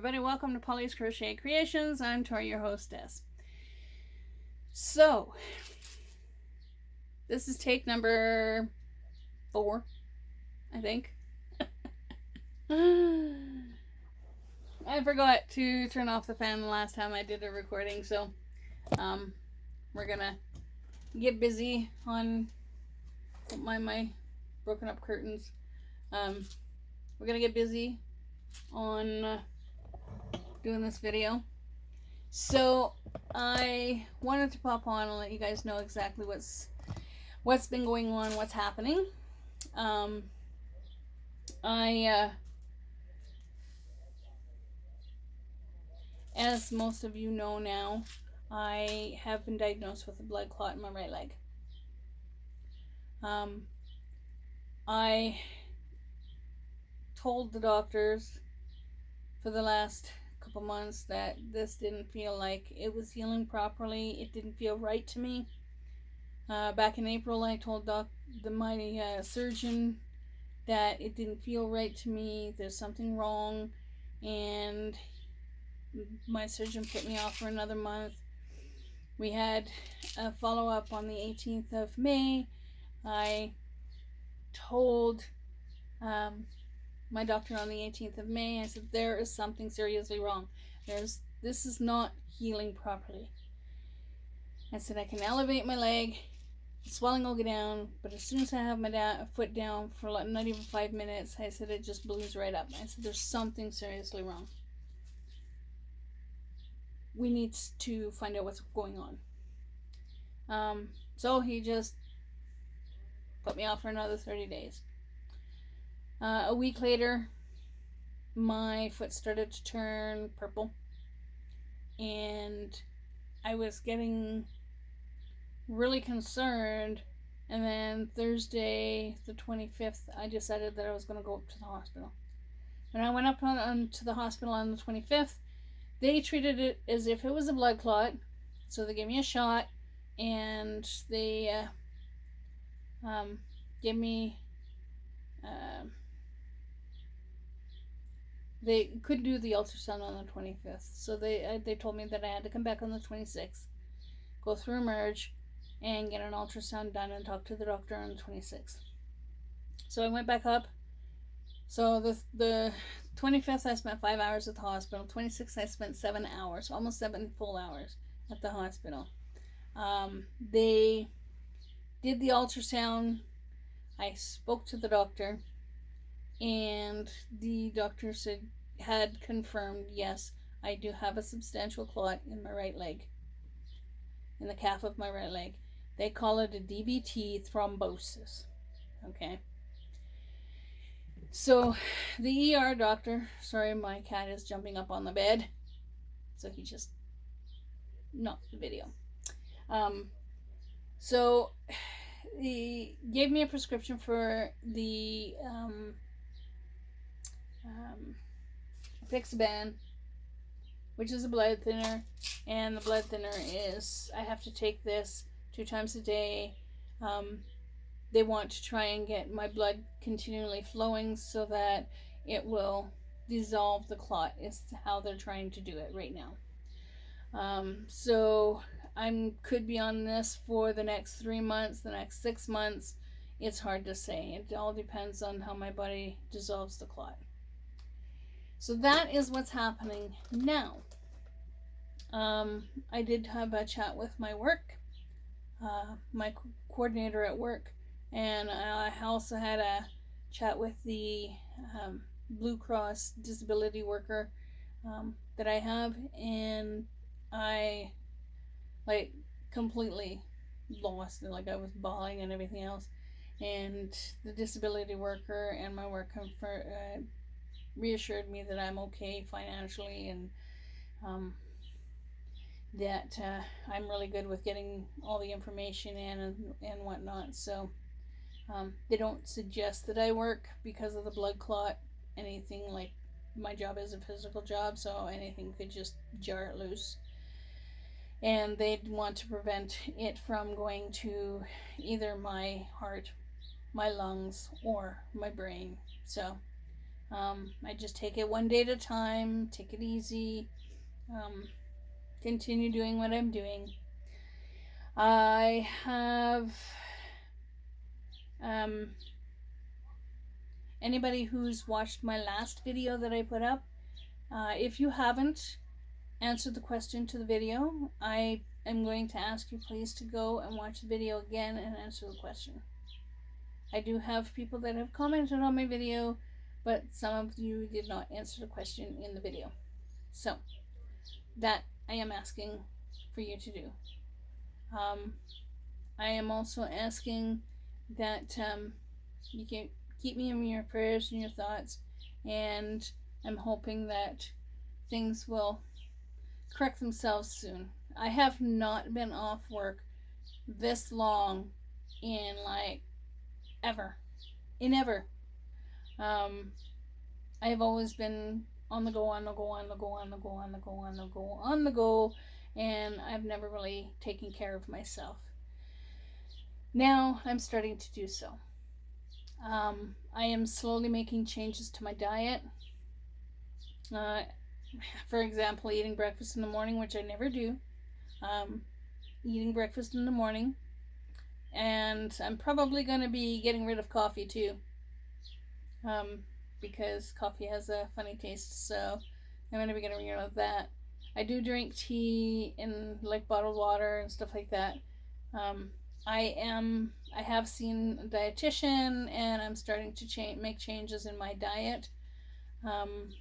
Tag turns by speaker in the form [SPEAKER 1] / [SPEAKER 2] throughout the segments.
[SPEAKER 1] everybody, welcome to Polly's Crochet Creations. I'm Tori, your hostess. So, this is take number 4, I think. I forgot to turn off the fan the last time I did a recording, so we're gonna get busy on my broken up curtains. We're gonna get busy on doing this video. So I wanted to pop on and let you guys know exactly what's been going on, what's happening. As most of you know now, I have been diagnosed with a blood clot in my right leg. I told the doctors for the last couple months that this didn't feel like it was healing properly. It didn't feel right to me. Back in April, I told my surgeon that it didn't feel right to me. There's something wrong, and my surgeon put me off for another month. We had a follow-up on the 18th of May. I told my doctor on the 18th of May, I said, there is something seriously wrong. This is not healing properly. I said, I can elevate my leg, the swelling will go down, but as soon as I have my foot down for not even 5 minutes, I said, it just blews right up. I said, there's something seriously wrong. We need to find out what's going on. So he just put me off for another 30 days. A week later, my foot started to turn purple, and I was getting really concerned. And then Thursday, the 25th, I decided that I was going to go up to the hospital. When I went up to the hospital on the 25th, they treated it as if it was a blood clot. So they gave me a shot, and they gave me they could do the ultrasound on the 25th, so they told me that I had to come back on the 26th, go through a merge, and get an ultrasound done and talk to the doctor on the 26th. So I went back up. So the 25th I spent 5 hours at the hospital. 26th I spent 7 hours, almost 7 full hours at the hospital. They did the ultrasound. I spoke to the doctor, and the doctor had confirmed, yes, I do have a substantial clot in my right leg, in the calf of my right leg. They call it a DVT thrombosis. Okay. So the ER doctor, sorry, my cat is jumping up on the bed, so he just knocked the video. So he gave me a prescription for the Fixaban, which is a blood thinner, and the blood thinner is, I have to take this 2 times a day. They want to try and get my blood continually flowing so that it will dissolve the clot, is how they're trying to do it right now. So I could be on this for the next 3 months, the next 6 months. It's hard to say. It all depends on how my body dissolves the clot. So that is what's happening now. I did have a chat with my work, my coordinator at work, and I also had a chat with the Blue Cross disability worker that I have, and I completely lost, like I was bawling and everything else. And the disability worker and my work reassured me that I'm okay financially, and that I'm really good with getting all the information in and whatnot. So they don't suggest that I work because of the blood clot, anything. Like, my job is a physical job, so anything could just jar it loose. And they'd want to prevent it from going to either my heart, my lungs, or my brain. So I just take it one day at a time, take it easy, continue doing what I'm doing. I have anybody who's watched my last video that I put up, if you haven't answered the question to the video, I am going to ask you please to go and watch the video again and answer the question. I do have people that have commented on my video, but some of you did not answer the question in the video. So, that I am asking for you to do. I am also asking that you can keep me in your prayers and your thoughts, and I'm hoping that things will correct themselves soon. I have not been off work this long in like ever. I have always been on the go, and I've never really taken care of myself. Now I'm starting to do so. I am slowly making changes to my diet. For example, eating breakfast in the morning, which I never do. Eating breakfast in the morning. And I'm probably going to be getting rid of coffee too. Because coffee has a funny taste, so I'm going to be getting rid of that. I do drink tea and like bottled water and stuff like that. I have seen a dietitian, and I'm starting to make changes in my diet on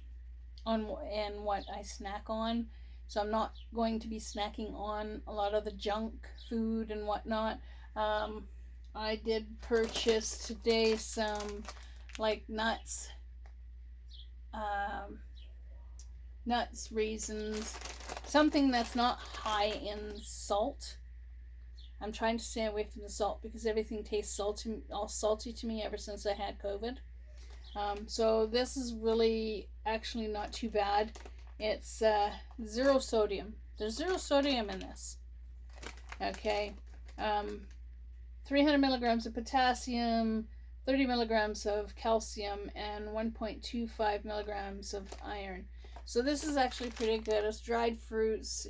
[SPEAKER 1] and what I snack on. So I'm not going to be snacking on a lot of the junk food and whatnot. I did purchase today some like nuts, raisins, something that's not high in salt. I'm trying to stay away from the salt because everything tastes salty to me ever since I had COVID. So this is really actually not too bad. It's zero sodium. There's zero sodium in this. Okay. 300 milligrams of potassium, 30 milligrams of calcium, and 1.25 milligrams of iron. So this is actually pretty good. It's dried fruits,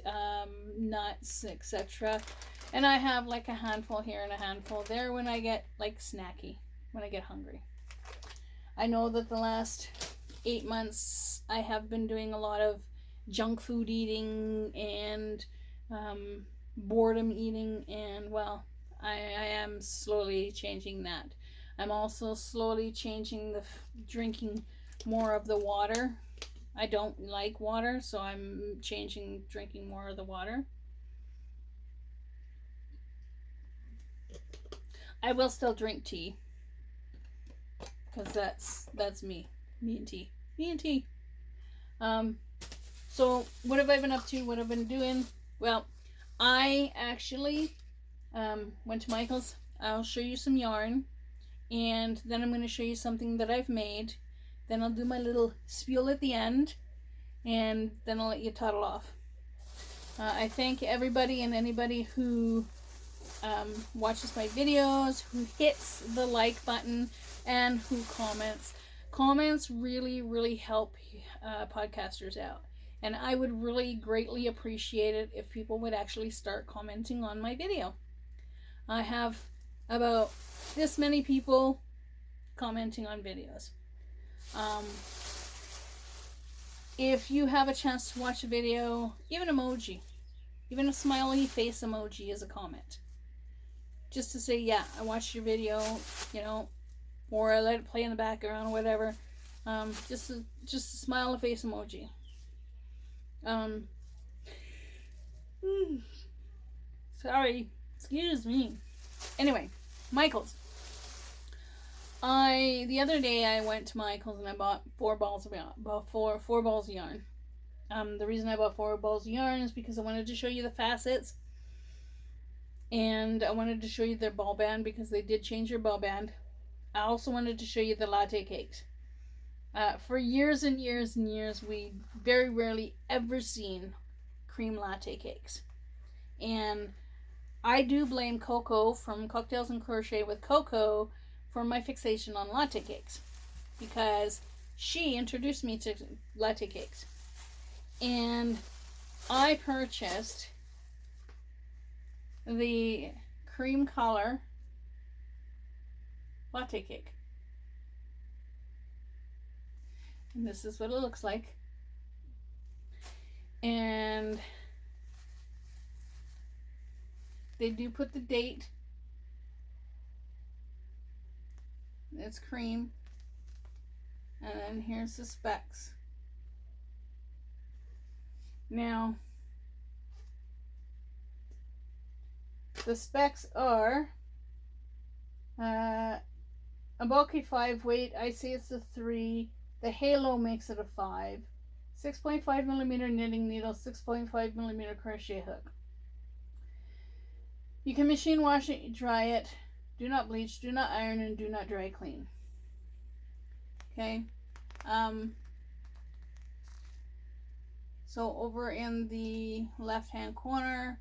[SPEAKER 1] nuts, etc. And I have like a handful here and a handful there when I get like snacky, when I get hungry. I know that the last 8 months I have been doing a lot of junk food eating and boredom eating, and well, I am slowly changing that. I'm also slowly changing drinking more of the water. I don't like water, so I'm drinking more of the water. I will still drink tea, because that's me and tea. So what have I been up to? What have I been doing? Well, I actually went to Michael's. I'll show you some yarn, and then I'm going to show you something that I've made. Then I'll do my little spiel at the end, and then I'll let you toddle off. I thank everybody and anybody who watches my videos, who hits the like button, and who comments. Comments really, really help podcasters out. And I would really greatly appreciate it if people would actually start commenting on my video. I have about this many people commenting on videos. If you have a chance to watch a video, even emoji, even a smiley face emoji is a comment. Just to say, yeah, I watched your video, or I let it play in the background or whatever. Just a smile face emoji. Sorry, excuse me. Anyway, Michael's. The other day I went to Michael's and I bought 4 balls of yarn. The reason I bought 4 balls of yarn is because I wanted to show you the facets, and I wanted to show you their ball band because they did change their ball band. I also wanted to show you the latte cakes. For years and years and years, we very rarely ever seen cream latte cakes. And I do blame Coco from Cocktails and Crochet with Coco for my fixation on latte cakes, because she introduced me to latte cakes. And I purchased the cream color latte cake. And this is what it looks like. And they do put the date. It's cream. And then here's the specs. Now, the specs are a bulky 5 weight. I say it's a 3. The halo makes it a 5. 6.5 millimeter knitting needle, 6.5 millimeter crochet hook. You can machine wash it, dry it. Do not bleach, do not iron, and do not dry clean. Okay. So over in the left hand corner,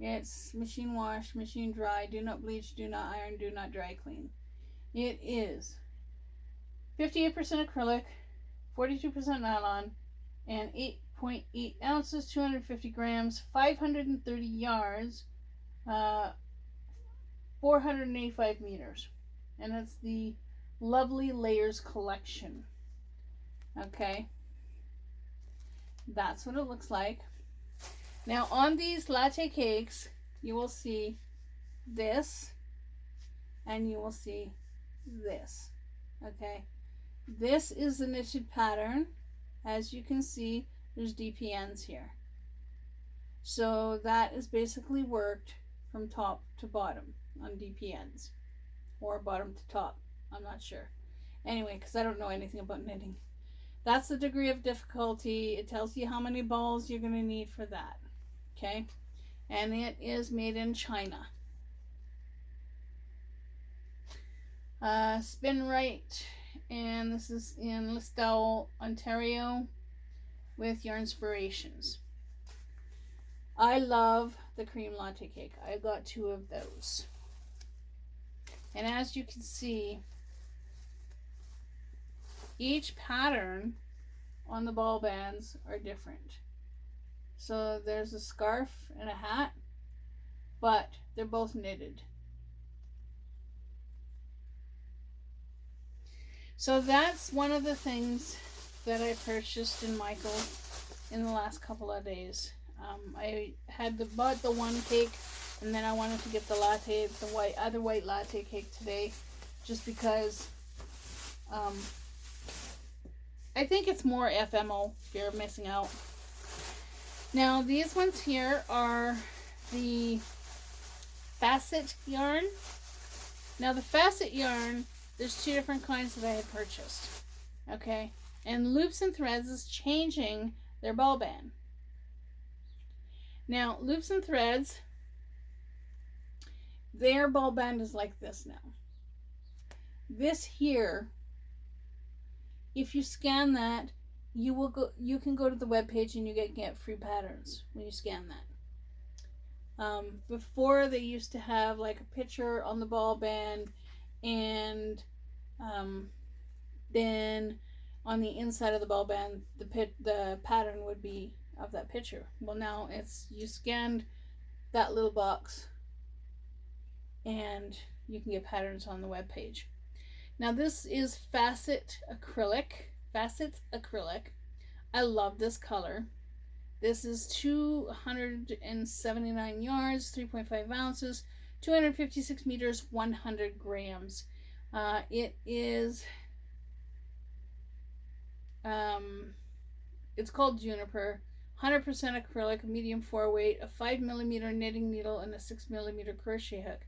[SPEAKER 1] it's machine wash, machine dry, do not bleach, do not iron, do not dry clean. It is 58% acrylic, 42% nylon, and 8.8 ounces, 250 grams, 530 yards, 485 meters. And it's the Lovely Layers collection. Okay. That's what it looks like. Now on these latte cakes, you will see this and you will see this. Okay. This is the knitted pattern. As you can see, there's DPNs here. So that is basically worked from top to bottom on DPNs. Or bottom to top. I'm not sure. Anyway, because I don't know anything about knitting. That's the degree of difficulty. It tells you how many balls you're going to need for that. Okay? And it is made in China. Spin right. And this is in Listowel, Ontario, with Yarn Inspirations. I love the cream latte cake. I got 2 of those. And as you can see, each pattern on the ball bands are different. So there's a scarf and a hat, but they're both knitted. So that's one of the things that I purchased in Michael's in the last couple of days. I had bought the one cake, and then I wanted to get the latte, the other white latte cake today, just because I think it's more FMO, fear of missing out. Now these ones here are the facet yarn. Now the facet yarn, there's 2 different kinds that I had purchased. Okay, and Loops and Threads is changing their ball band. Now Loops and Threads, their ball band is like this now. This here, if you scan that, you can go to the web page and you get free patterns when you scan that. Before they used to have like a picture on the ball band, and then on the inside of the ball band the pattern would be of that picture. Well, now it's you scanned that little box and you can get patterns on the web page. Now this is Facets Acrylic. I love this color. This is 279 yards, 3.5 ounces, 256 meters, 100 grams. It is, it's called Juniper. 100% acrylic, medium 4 weight, a 5 millimeter knitting needle, and a 6 millimeter crochet hook.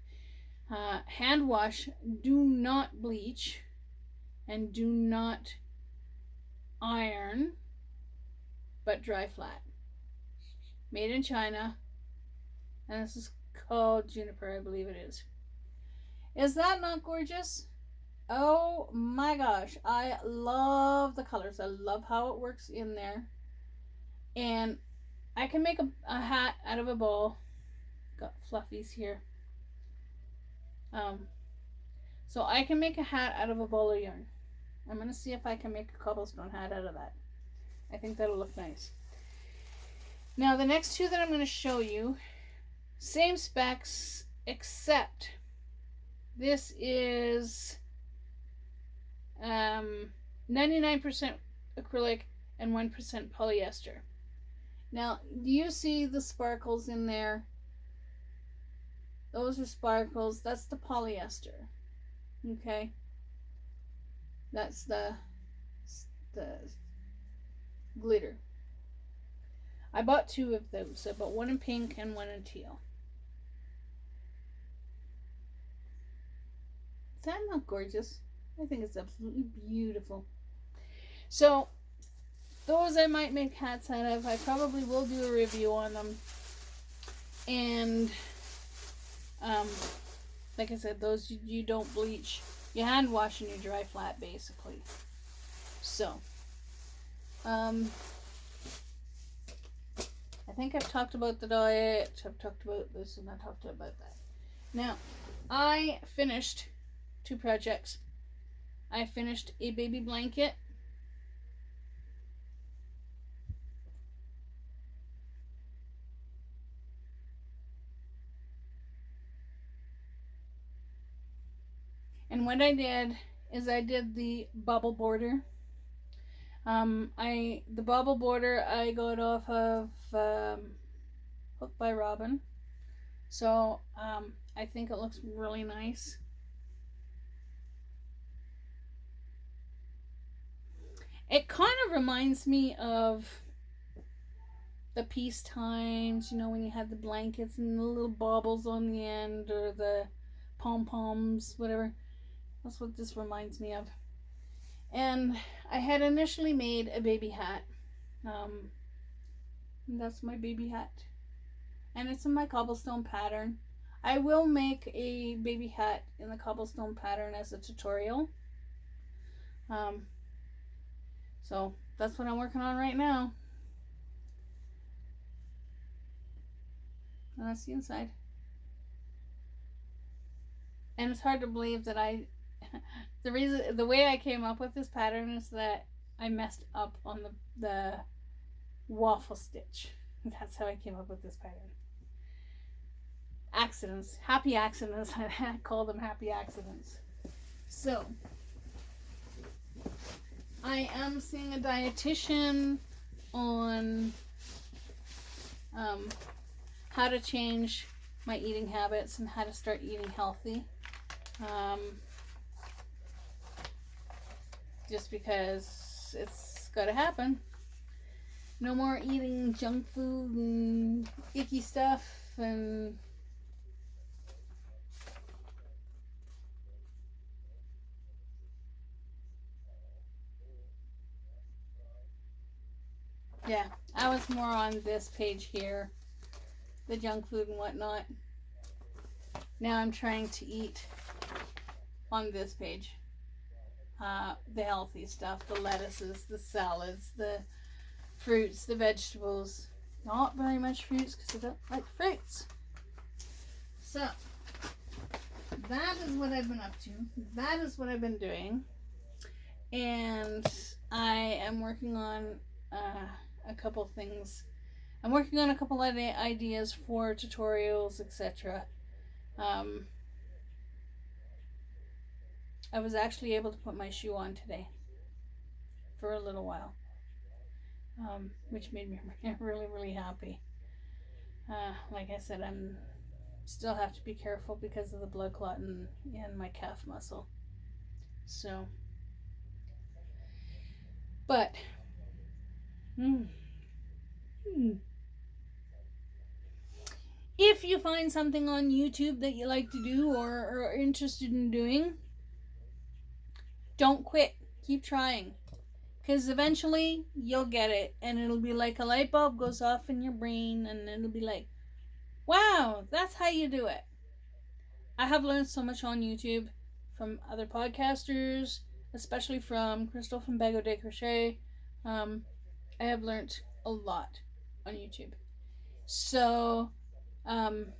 [SPEAKER 1] Hand wash, do not bleach, and do not iron, but dry flat. Made in China, and this is called Juniper, I believe it is. Is that not gorgeous? Oh my gosh, I love the colors. I love how it works in there. And I can make a hat out of a ball. Got fluffies here. So I can make a hat out of a ball of yarn. I'm going to see if I can make a cobblestone hat out of that. I think that'll look nice. Now the next two that I'm going to show you, same specs, except this is 99% acrylic and 1% polyester. Now, do you see the sparkles in there? Those are sparkles. That's the polyester. Okay? That's the glitter. I bought two of those. I bought one in pink and one in teal. Is that not gorgeous? I think it's absolutely beautiful. So, those I might make hats out of. I probably will do a review on them. And, like I said, those you don't bleach. You hand wash and you dry flat, basically. So, I think I've talked about the diet. I've talked about this and I talked about that. Now, I finished 2 projects. I finished a baby blanket. And what I did is I did the bubble border. The bubble border I got off of Hook by Robin. So I think it looks really nice. It kind of reminds me of the peace times, you know, when you had the blankets and the little baubles on the end, or the pom-poms, whatever. That's what this reminds me of. And I had initially made a baby hat. That's my baby hat. And it's in my cobblestone pattern. I will make a baby hat in the cobblestone pattern as a tutorial. So that's what I'm working on right now. And that's the inside. And it's hard to believe that the way I came up with this pattern is that I messed up on the waffle stitch. That's how I came up with this pattern. Accidents. Happy accidents. I call them happy accidents. So, I am seeing a dietitian on how to change my eating habits and how to start eating healthy. Just because it's got to happen. No more eating junk food and icky stuff and yeah, I was more on this page here, the junk food and whatnot. Now I'm trying to eat on this page the healthy stuff, the lettuces, the salads, the fruits, the vegetables. Not very much fruits because I don't like fruits. So that is what I've been up to. That is what I've been doing. And I am working on a couple things. I'm working on a couple of ideas for tutorials, etc. I was actually able to put my shoe on today for a little while, which made me really, really happy. Like I said, I'm still have to be careful because of the blood clot in my calf muscle. So, but if you find something on YouTube that you like to do or are interested in doing, don't quit. Keep trying. Because eventually you'll get it. And it'll be like a light bulb goes off in your brain. And it'll be like, wow, that's how you do it. I have learned so much on YouTube from other podcasters, especially from Crystal from Bago de Crochet. I have learned a lot on YouTube. So, I'm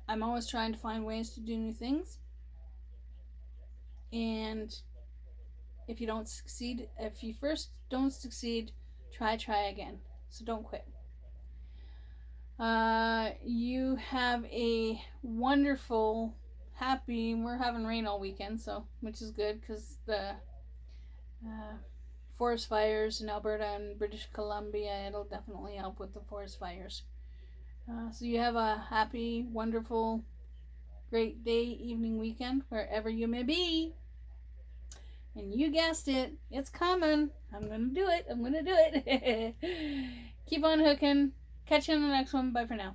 [SPEAKER 1] always trying to find ways to do new things. And if you don't succeed, if you first don't succeed, try again. So don't quit. You have a wonderful, happy. We're having rain all weekend, so which is good because the uh, forest fires in Alberta and British Columbia. It'll definitely help with the forest fires. So you have a happy, wonderful, great day, evening, weekend, wherever you may be. And you guessed it, it's coming. I'm gonna do it. I'm gonna do it. Keep on hooking. Catch you in the next one. Bye for now.